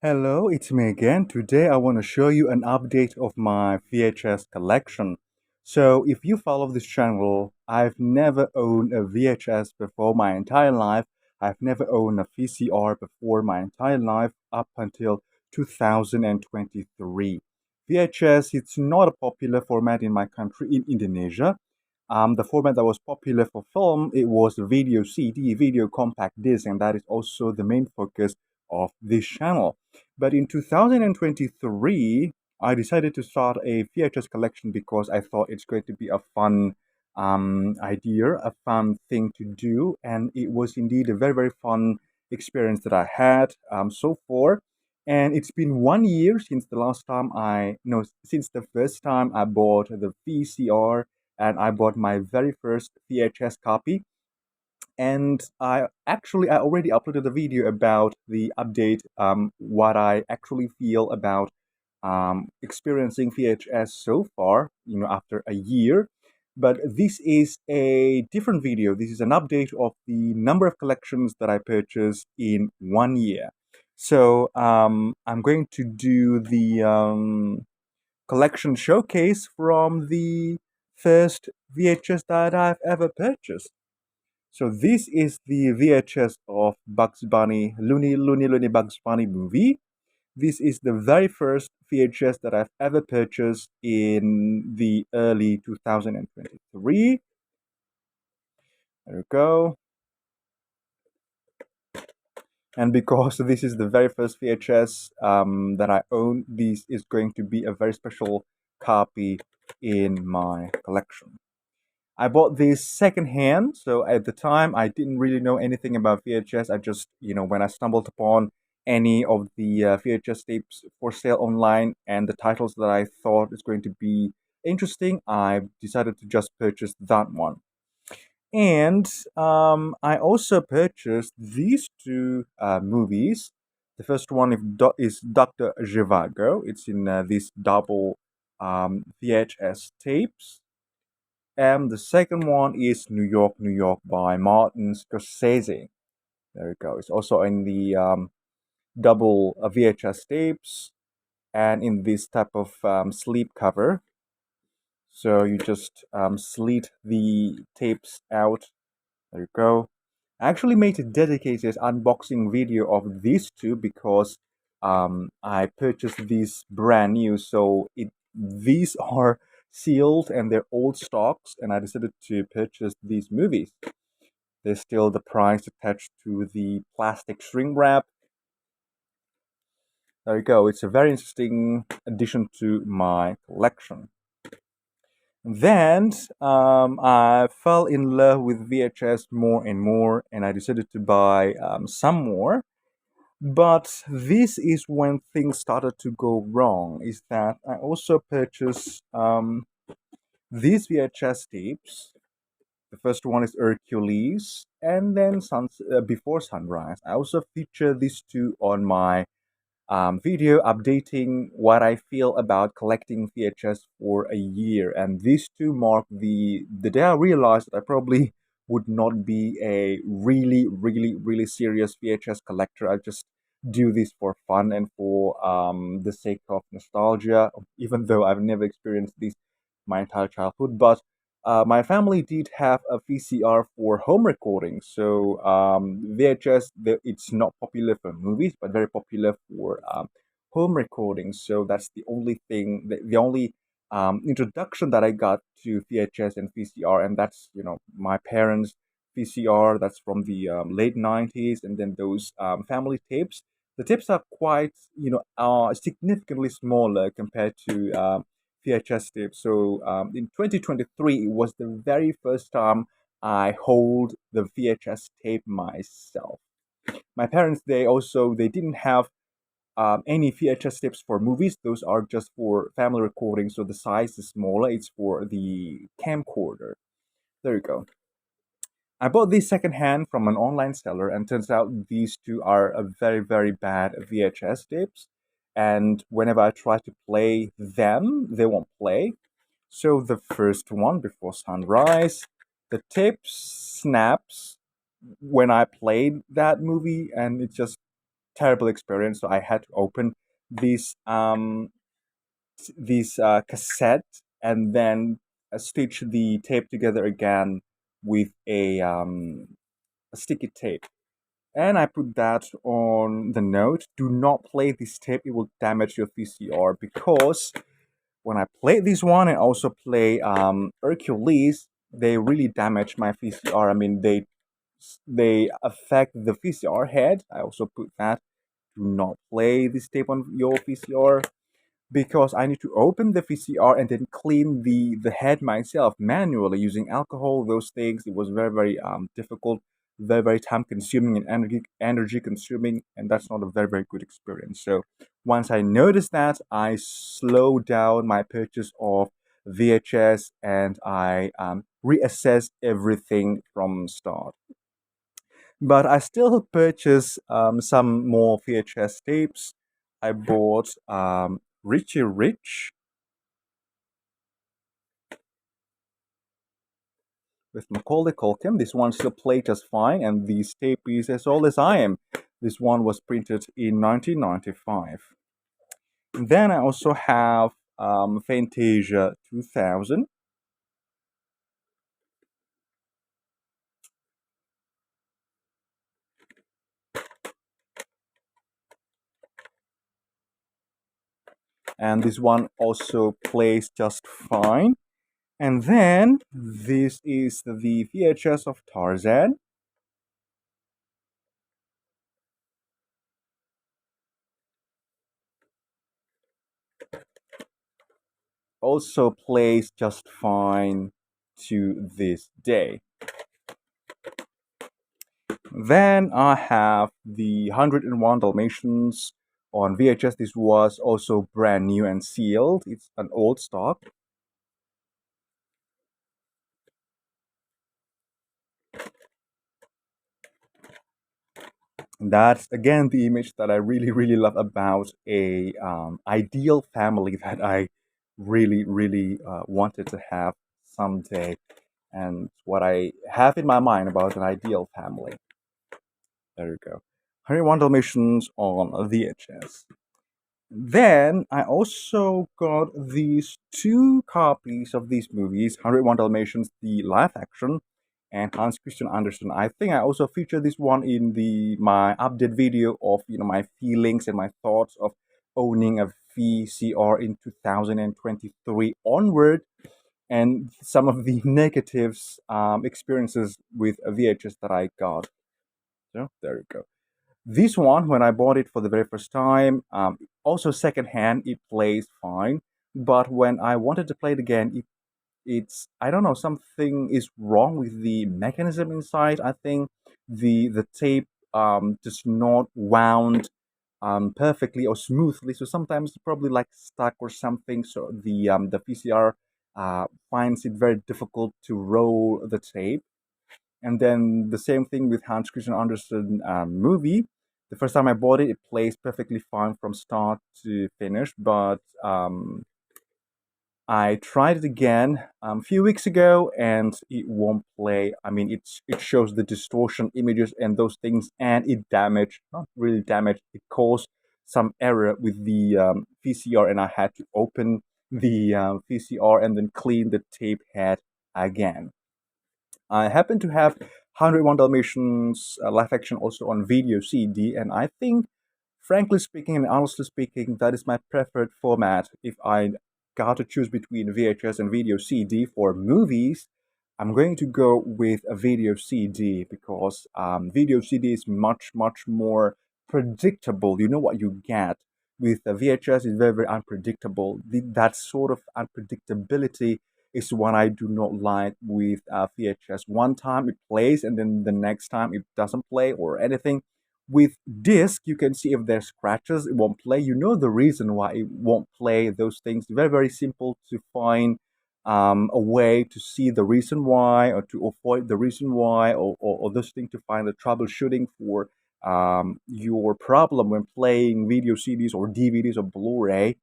Hello, it's me again. Today I want to show you an update of my VHS collection. So, if you follow this channel, I've never owned a VHS before my entire life. I've never owned a VCR before my entire life up until 2023. VHS, it's not a popular format in my country, in Indonesia. The format that was popular for film, it was video CD, video compact disc, and that is also the main focus of this channel. But in 2023, I decided to start a VHS collection because I thought it's going to be a fun idea, a fun thing to do, and it was indeed a very, very fun experience that I had so far. And it's been 1 year since the last time I, no, since the first time I bought the VCR and I bought my very first VHS copy. And I already uploaded a video about the update, what I actually feel about experiencing VHS so far, after a year. But this is a different video. This is an update of the number of collections that I purchased in 1 year. So I'm going to do the collection showcase from the first VHS that I've ever purchased. So this is the VHS of Bugs Bunny, Looney Bugs Bunny movie. This is the very first VHS that I've ever purchased in the early 2023. There we go. And because this is the very first VHS that I own, this is going to be a very special copy in my collection. I bought this secondhand, so at the time I didn't really know anything about VHS. I just, when I stumbled upon any of the VHS tapes for sale online and the titles that I thought is going to be interesting, I decided to just purchase that one. And I also purchased these two movies. The first one is Dr. Zhivago. It's in these double VHS tapes. And the second one is New York, New York by Martin Scorsese. There we go. It's also in the double VHS tapes and in this type of sleeve cover. So you just slit the tapes out. There you go. I actually made a dedicated unboxing video of these two because I purchased these brand new. So these are sealed and they're old stocks, and I decided to purchase these movies. There's still the price attached to the plastic shrink wrap. There you go. It's a very interesting addition to my collection. Then I fell in love with VHS more and more, and I decided to buy some more. But this is when things started to go wrong. Is that I also purchased these VHS tapes. The first one is Hercules, and then Before Sunrise. I also feature these two on my video updating what I feel about collecting VHS for a year. And these two mark the day I realized that I probably would not be a really, really, really serious VHS collector. I just do this for fun and for the sake of nostalgia, even though I've never experienced this my entire childhood. But my family did have a VCR for home recording. So VHS, it's not popular for movies, but very popular for home recording. So that's the only thing, the only introduction that I got to VHS and VCR, and that's my parents' VCR. That's from the late 90s, and then those family tapes. The tapes are quite significantly smaller compared to VHS tape. So in 2023, it was the very first time I hold the VHS tape myself. My parents, they didn't have any VHS tapes for movies. Those are just for family recordings. So the size is smaller. It's for the camcorder. There you go. I bought these secondhand from an online seller, and turns out these two are a very, very bad VHS tapes. And whenever I try to play them, they won't play. So the first one, Before Sunrise, the tape snaps when I played that movie, and it just terrible experience. So I had to open this cassette and then stitch the tape together again with a sticky tape. And I put that on the note. Do not play this tape; it will damage your VCR. Because when I played this one and also play Hercules, they really damaged my VCR. I mean, they affect the VCR head. I also put that. Do not play this tape on your VCR because I need to open the VCR and then clean the head myself manually using alcohol. Those things, it was very difficult, very time consuming and energy consuming, and that's not a very good experience. So once I noticed that, I slowed down my purchase of VHS and I reassessed everything from start. But I still purchased some more VHS tapes. I bought Richie Rich with Macaulay Culkin. This one still played just fine, and this tape is as old as I am. This one was printed in 1995. Then I also have Fantasia 2000. And this one also plays just fine. And then this is the VHS of Tarzan. Also plays just fine to this day. Then I have the 101 Dalmatians on VHS. This was also brand new and sealed. It's an old stock. That's again the image that I really love about a ideal family that I really wanted to have someday, and what I have in my mind about an ideal family. There you go. 101 Dalmatians on VHS. Then I also got these two copies of these movies, 101 Dalmatians, the live action, and Hans Christian Andersen. I think I also featured this one in the my update video of my feelings and my thoughts of owning a VCR in 2023 onward, and some of the negatives experiences with a VHS that I got. So there you go. This one, when I bought it for the very first time, also secondhand, it plays fine. But when I wanted to play it again, it's I don't know, something is wrong with the mechanism inside. I think the tape does not wound perfectly or smoothly. So sometimes it's probably like stuck or something. So the VCR finds it very difficult to roll the tape. And then the same thing with Hans Christian Andersen movie. The first time I bought it, it plays perfectly fine from start to finish. But I tried it again a few weeks ago, and it won't play. I mean, it shows the distortion images and those things, and it damaged, not really damaged, it caused some error with the VCR, and I had to open the VCR and then clean the tape head again. I happen to have 101 Dalmatians live action also on video CD, and I think, frankly speaking and honestly speaking, that is my preferred format. If I got to choose between VHS and video CD for movies, I'm going to go with a video CD because video CD is much more predictable. You know what you get. With a VHS, it's very unpredictable. That sort of unpredictability is what I do not like with VHS. One time it plays, and then the next time it doesn't play or anything. With disc, you can see if there's scratches, it won't play. You know the reason why it won't play. Those things very simple to find a way to see the reason why, or to avoid the reason why, or this thing to find the troubleshooting for your problem when playing video CDs or DVDs or Blu-ray.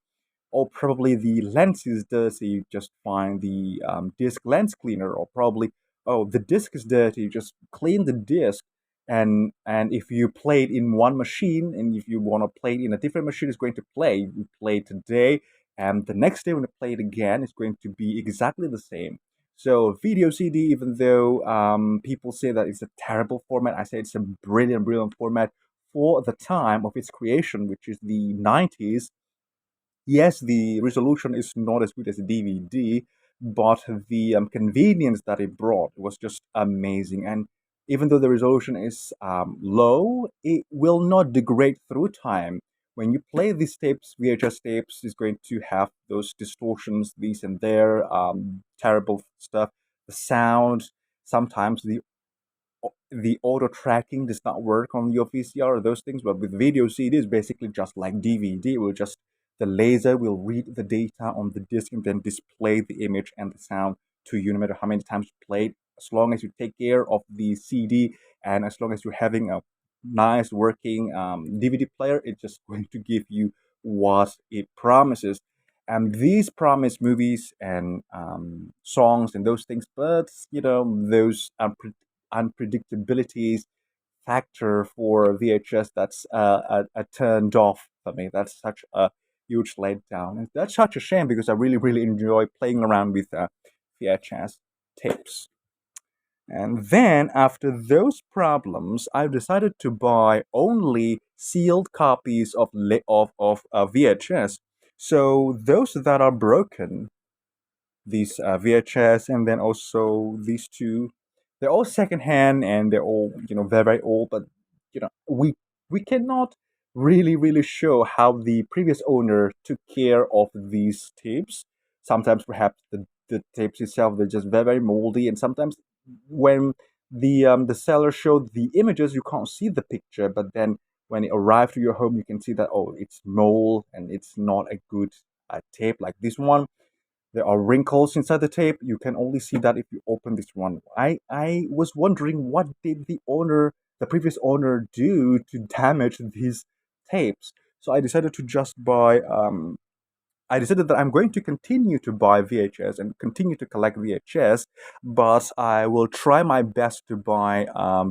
Or probably the lens is dirty, you just find the disc lens cleaner. Or probably, oh, the disc is dirty, you just clean the disc. and if you play it in one machine, and if you want to play it in a different machine, it's going to play. You play today, and the next day when you play it again, it's going to be exactly the same. So video CD, even though people say that it's a terrible format, I say it's a brilliant, brilliant format for the time of its creation, which is the 90s. Yes, the resolution is not as good as a DVD, but the convenience that it brought was just amazing. And even though the resolution is low, it will not degrade through time. When you play these tapes, VHS tapes is going to have those distortions, these and there, terrible stuff. The sound, sometimes the auto tracking does not work on your VCR or those things, but with video CD, it's basically just like DVD. It will just the laser will read the data on the disc and then display the image and the sound to you, no matter how many times you play it. As long as you take care of the CD and as long as you're having a nice working DVD player, it's just going to give you what it promises. And these promise movies and songs and those things, but those unpredictabilities factor for VHS, that's a turned off for me. That's such a huge letdown. And that's such a shame because I really, really enjoy playing around with VHS tapes. And then after those problems, I decided to buy only sealed copies of VHS. So those that are broken, these VHS, and then also these two. They're all secondhand and they're all very very old. But we cannot really show how the previous owner took care of these tapes. Sometimes perhaps the tapes itself they're just very very moldy, and sometimes when the seller showed the images, you can't see the picture, but then when it arrived to your home, you can see that it's mold and it's not a good tape like this one. There are wrinkles inside the tape. You can only see that if you open this one. I was wondering what did the previous owner do to damage these tapes. So I decided that I'm going to continue to buy VHS and continue to collect VHS, but I will try my best to buy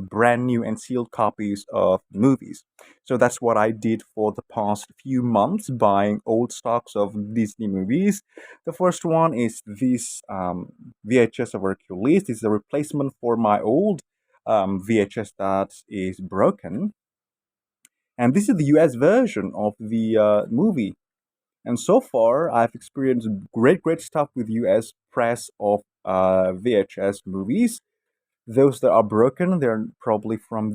brand new and sealed copies of movies. So that's what I did for the past few months, buying old stocks of Disney movies. The first one is this VHS of Hercules. This is a replacement for my old VHS that is broken. And this is the US version of the movie. And so far, I've experienced great, great stuff with US press of VHS movies. Those that are broken, they're probably from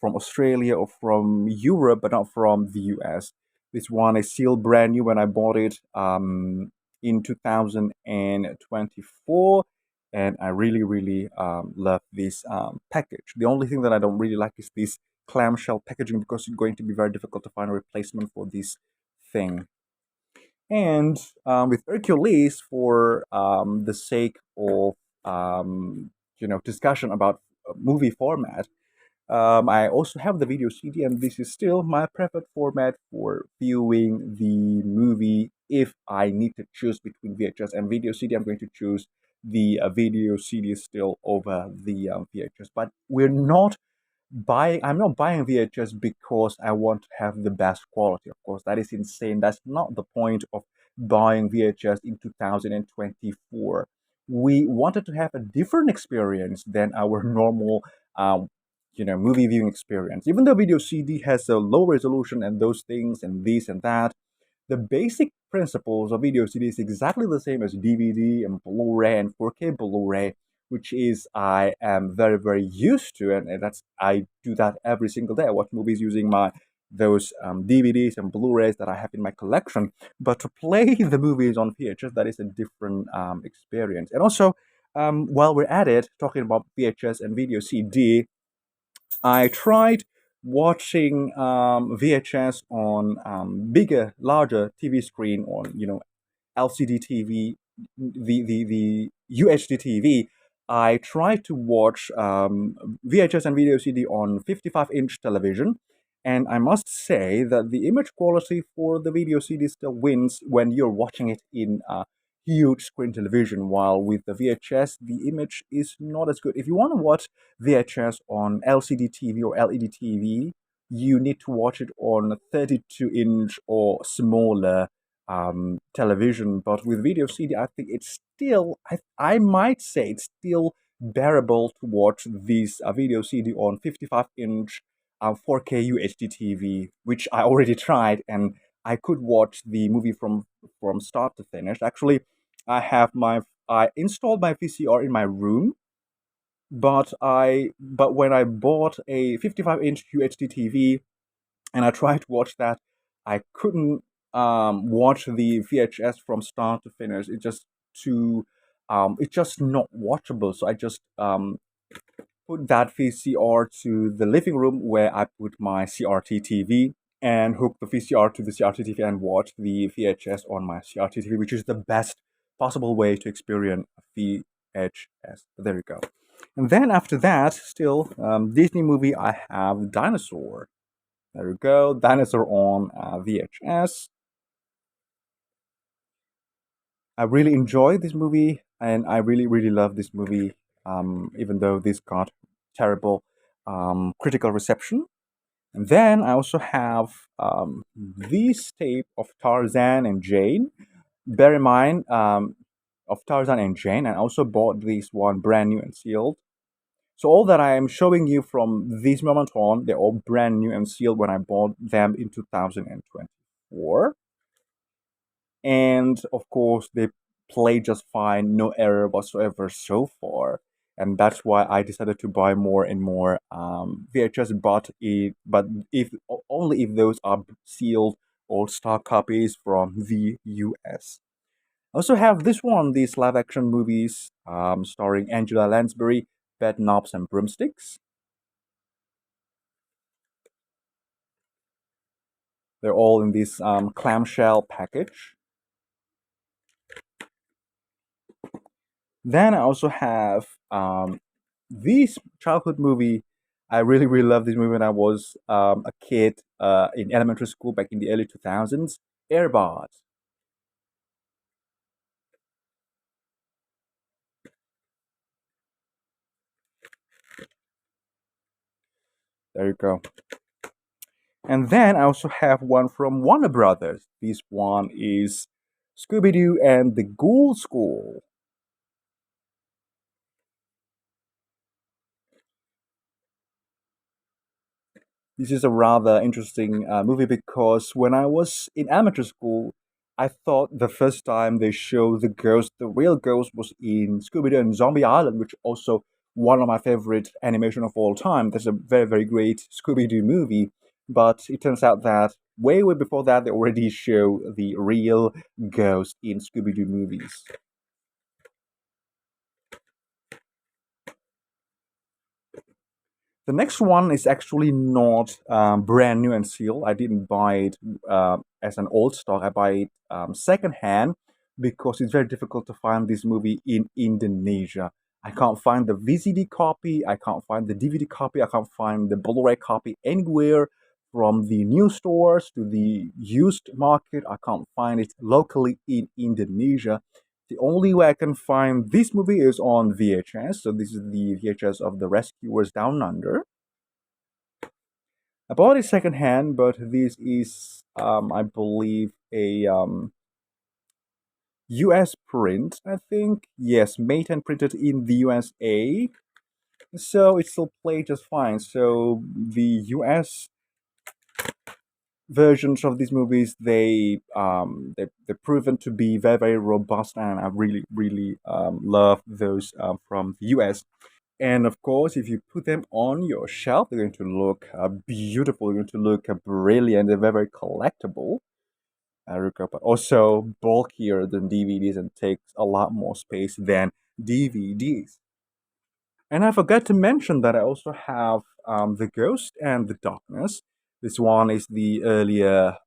Australia or from Europe, but not from the US. This one is sealed brand new when I bought it in 2024, and I really, really love this package. The only thing that I don't really like is this clamshell packaging because it's going to be very difficult to find a replacement for this thing. And with Hercules, for the sake of discussion about movie format, I also have the video CD, and this is still my preferred format for viewing the movie. If I need to choose between VHS and video CD, I'm going to choose the video CD still over the VHS. But I'm not buying VHS because I want to have the best quality. Of course, that is insane. That's not the point of buying VHS in 2024. We wanted to have a different experience than our normal movie viewing experience. Even though video CD has a low resolution and those things and this and that, the basic principles of video CD is exactly the same as DVD and Blu-ray and 4K Blu-ray, which is I am very very used to, and that's I do that every single day. I watch movies using my those DVDs and Blu-rays that I have in my collection. But to play the movies on VHS, that is a different experience. And also, while we're at it, talking about VHS and video CD, I tried watching VHS on bigger, larger TV screen on LCD TV, the UHD TV. I tried to watch VHS and video CD on 55-inch television, and I must say that the image quality for the video CD still wins when you're watching it in huge screen television, while with the VHS, the image is not as good. If you want to watch VHS on LCD TV or LED TV, you need to watch it on a 32-inch or smaller television. But with video CD, I think it's still, I might say it's still bearable to watch this video CD on 55-inch 4K UHD TV, which I already tried, and I could watch the movie from start to finish. Actually, I installed my VCR in my room, but when I bought a 55-inch UHD TV and I tried to watch that, I couldn't watch the VHS from start to finish. It's just not watchable. So I just put that VCR to the living room where I put my CRT TV and hook the VCR to the CRT TV and watch the VHS on my CRT TV, which is the best possible way to experience VHS. There you go. And then after that, still Disney movie, I have Dinosaur. There you go, Dinosaur on VHS. I really enjoy this movie, and I really, really love this movie, even though this got terrible critical reception. And then I also have this tape of Tarzan and Jane. Bear in mind, of Tarzan and Jane, I also bought this one brand new and sealed. So all that I am showing you from this moment on, they're all brand new and sealed when I bought them in 2024. And of course, they play just fine, no error whatsoever so far. And that's why I decided to buy more and more VHS. But if only if those are sealed or stock copies from the US. I also have this one, these live action movies starring Angela Lansbury, Bed Knobs and Broomsticks. They're all in this clamshell package. Then I also have this childhood movie. I really, really love this movie when I was a kid in elementary school back in the early 2000s. Airbud. There you go. And then I also have one from Warner Brothers. This one is Scooby Doo and the Ghoul School. This is a rather interesting movie because when I was in elementary school, I thought the first time they showed the ghost, the real ghost, was in Scooby Doo and Zombie Island, which also one of my favorite animation of all time. That's a very, very great Scooby Doo movie. But it turns out that way, way before that, they already show the real ghost in Scooby Doo movies. The next one is actually not brand new and sealed. I didn't buy it as an old stock. I buy it secondhand because it's very difficult to find this movie in Indonesia. I can't find the VCD copy. I can't find the DVD copy. I can't find the Blu-ray copy anywhere. From the new stores to the used market, I can't find it locally in Indonesia. The only way I can find this movie is on VHS. So this is the VHS of The Rescuers Down Under. I bought it secondhand, but this is, I believe, a US print, I think. Yes, made and printed in the USA. So it still plays just fine. So the US versions of these movies, they're proven to be very, very robust, and I really, really love those from the US. And of course, if you put them on your shelf, they're going to look beautiful. They're going to look brilliant. They're very, very collectible. But also bulkier than DVDs and takes a lot more space than DVDs. And I forgot to mention that I also have The Ghost and the Darkness. This one is the earlier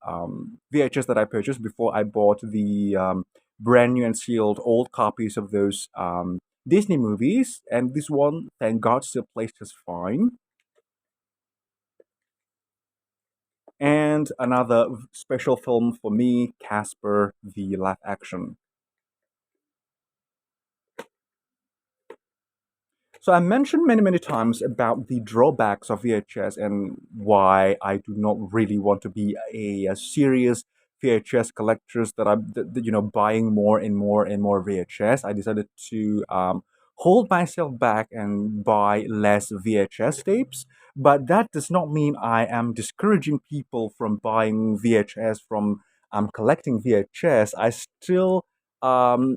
VHS that I purchased before I bought the brand new and sealed old copies of those Disney movies. And this one, thank God, still plays just fine. And another special film for me, Casper, the live action. So I mentioned many, many times about the drawbacks of VHS and why I do not really want to be a serious VHS collector that buying more and more and more VHS. I decided to hold myself back and buy less VHS tapes. But that does not mean I am discouraging people from buying VHS, from collecting VHS. I still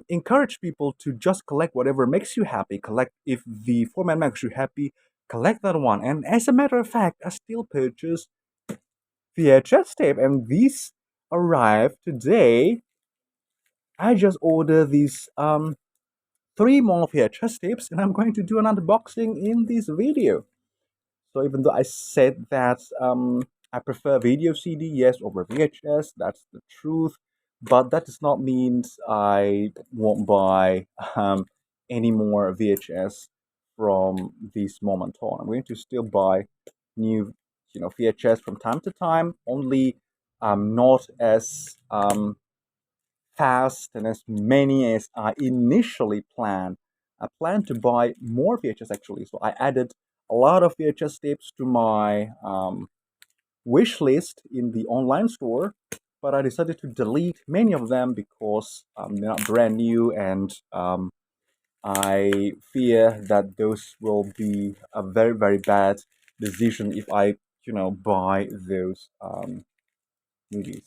encourage people to just collect whatever makes you happy. Collect if the format makes you happy, collect that one. And as a matter of fact, I still purchase VHS tape, and these arrived today. I just ordered these three more VHS tapes, and I'm going to do an unboxing in this video. So even though I said that I prefer video CD, yes, over VHS, that's the truth. But that does not mean I won't buy any more VHS from this moment on. I'm going to still buy new, VHS from time to time, only not as fast and as many as I initially planned. I planned to buy more VHS actually, so I added a lot of VHS tapes to my wish list in the online store, but I decided to delete many of them because they're not brand new, and I fear that those will be a very, very bad decision if I, buy those movies.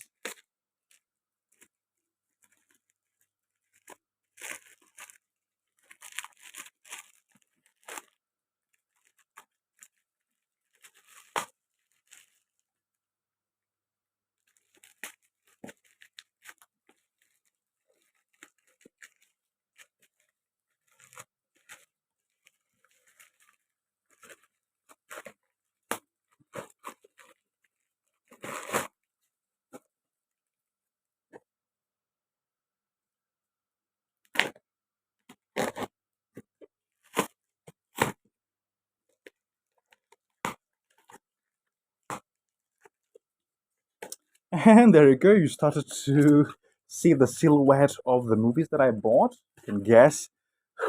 And there you go, you started to see the silhouette of the movies that I bought. You can guess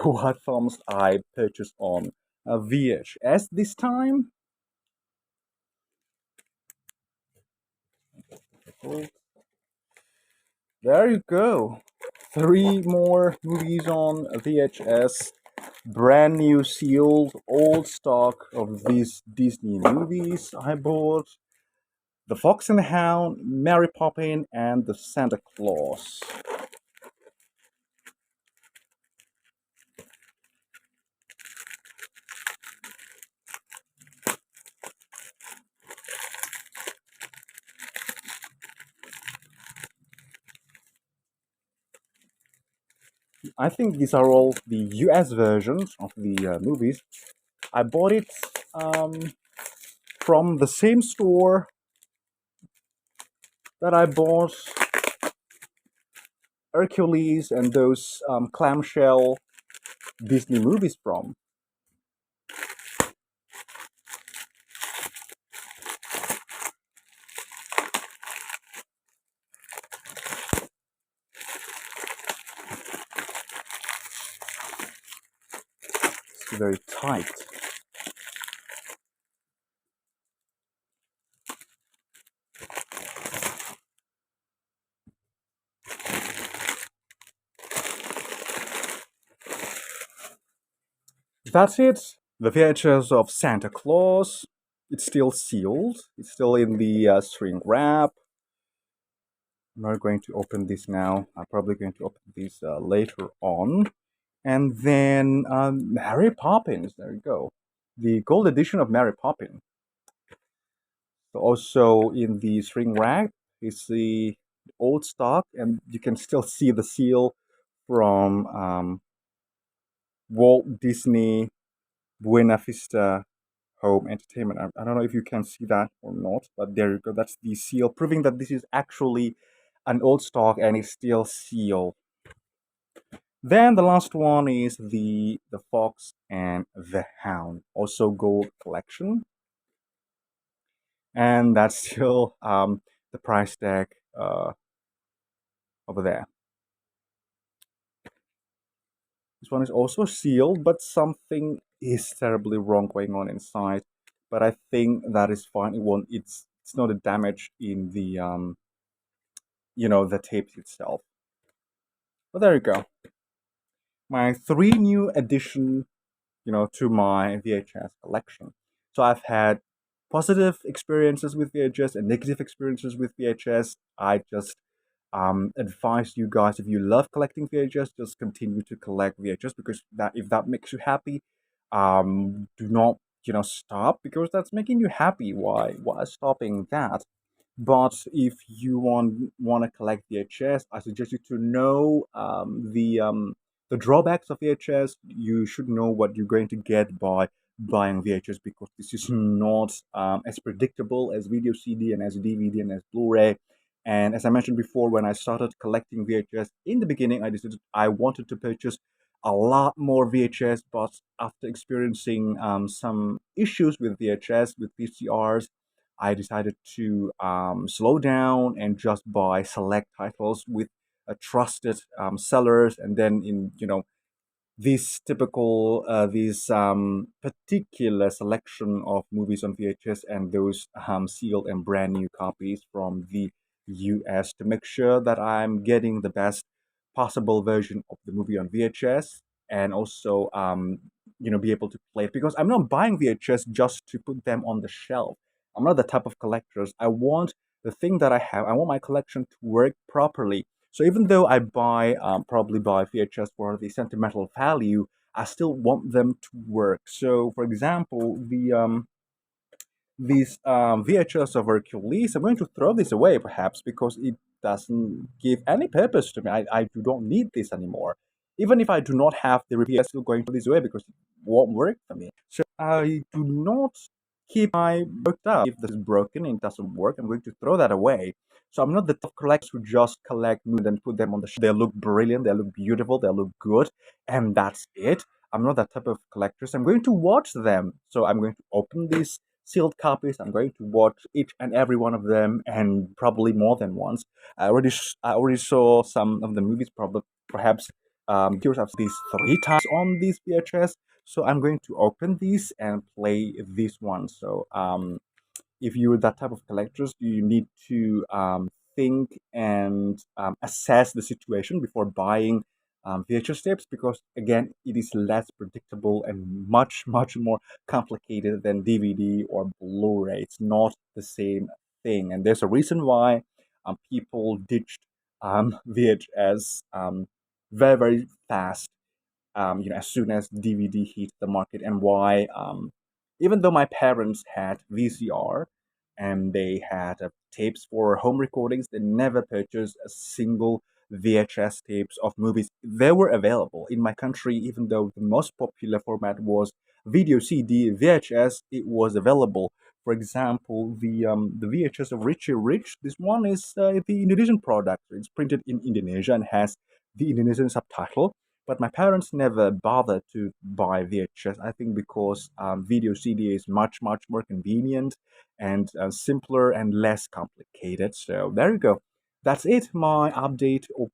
what films I purchased on VHS this time. There you go. Three more movies on VHS. Brand new sealed old stock of these Disney movies I bought. The Fox and the Hound, Mary Poppins, and the Santa Claus. I think these are all the US versions of the movies. I bought it um, from the same store that I bought Hercules and those clamshell Disney movies from. It's very tight. That's it. The VHS of Santa Claus. It's still sealed. It's still in the string wrap. I'm not going to open this now. I'm probably going to open this later on. And then Mary Poppins. There you go. The gold edition of Mary Poppins. So also in the string wrap is the old stock, and you can still see the seal from Walt Disney Buena Vista Home Entertainment. I don't know if you can see that or not, but there you go. That's the seal, proving that this is actually an old stock and is still sealed. Then the last one is the Fox and the Hound, also gold collection, and that's still the price tag over there. this one is also sealed, but something is terribly wrong going on inside. But I think that is fine. It won't. It's not a damage in the the tape itself. But there you go. My three new addition to my VHS collection. So I've had positive experiences with VHS and negative experiences with VHS. I just advise you guys, if you love collecting VHS, just continue to collect VHS, because that if that makes you happy, do not stop, because that's making you happy. Why stopping that? But if you want to collect VHS, I suggest you to know the drawbacks of VHS. You should know what you're going to get by buying VHS, because this is not as predictable as video CD and as DVD and as Blu-ray. And as I mentioned before, when I started collecting VHS in the beginning, I decided I wanted to purchase a lot more VHS, but after experiencing some issues with VHS, with VCRs, I decided to slow down and just buy select titles with trusted sellers, and then in these particular selection of movies on VHS, and those sealed and brand new copies from the US, to make sure that I'm getting the best possible version of the movie on VHS, and also be able to play it, because I'm not buying VHS just to put them on the shelf. I'm not the type of collectors. I want the thing that I have. I want my collection to work properly. So even though I probably buy VHS for the sentimental value, I still want them to work. So, for example, these VHS of Hercules, I'm going to throw this away perhaps, because it doesn't give any purpose to me. I do not need this anymore. Even if I do not have the repeat, I'm still going to throw this away because it won't work for me. So I do not keep my worked up. If this is broken and it doesn't work, I'm going to throw that away. So I'm not the type of collector who just collect movies and put them on the shelf. They look brilliant, they look beautiful, they look good, and that's it. I'm not that type of collector. So I'm going to watch them. So I'm going to open these sealed copies. I'm going to watch each and every one of them, and probably more than once. I already saw some of the movies, probably perhaps here's I've these three times on these VHS. So I'm going to open these and play this one. So if you're that type of collectors, you need to think and assess the situation before buying VHS tapes, because again, it is less predictable and much, much more complicated than DVD or Blu-ray. It's not the same thing, and there's a reason why people ditched VHS very, very fast, as soon as DVD hit the market, and why, even though my parents had VCR and they had tapes for home recordings, they never purchased a single VHS tapes of movies. They were available in my country, even though the most popular format was video CD, VHS, it was available. For example, the VHS of Richie Rich, this one is the Indonesian product. It's printed in Indonesia and has the Indonesian subtitle, but my parents never bothered to buy VHS. I think because video CD is much, much more convenient and simpler and less complicated. So there you go. That's it. My update of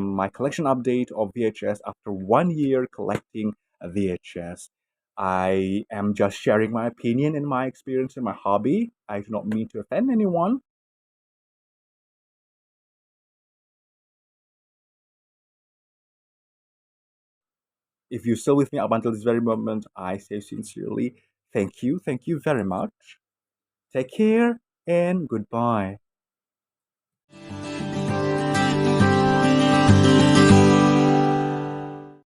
my collection update of VHS after 1 year collecting a VHS. I am just sharing my opinion and my experience and my hobby. I do not mean to offend anyone. If you're still with me up until this very moment, I say sincerely, thank you. Thank you very much. Take care and goodbye.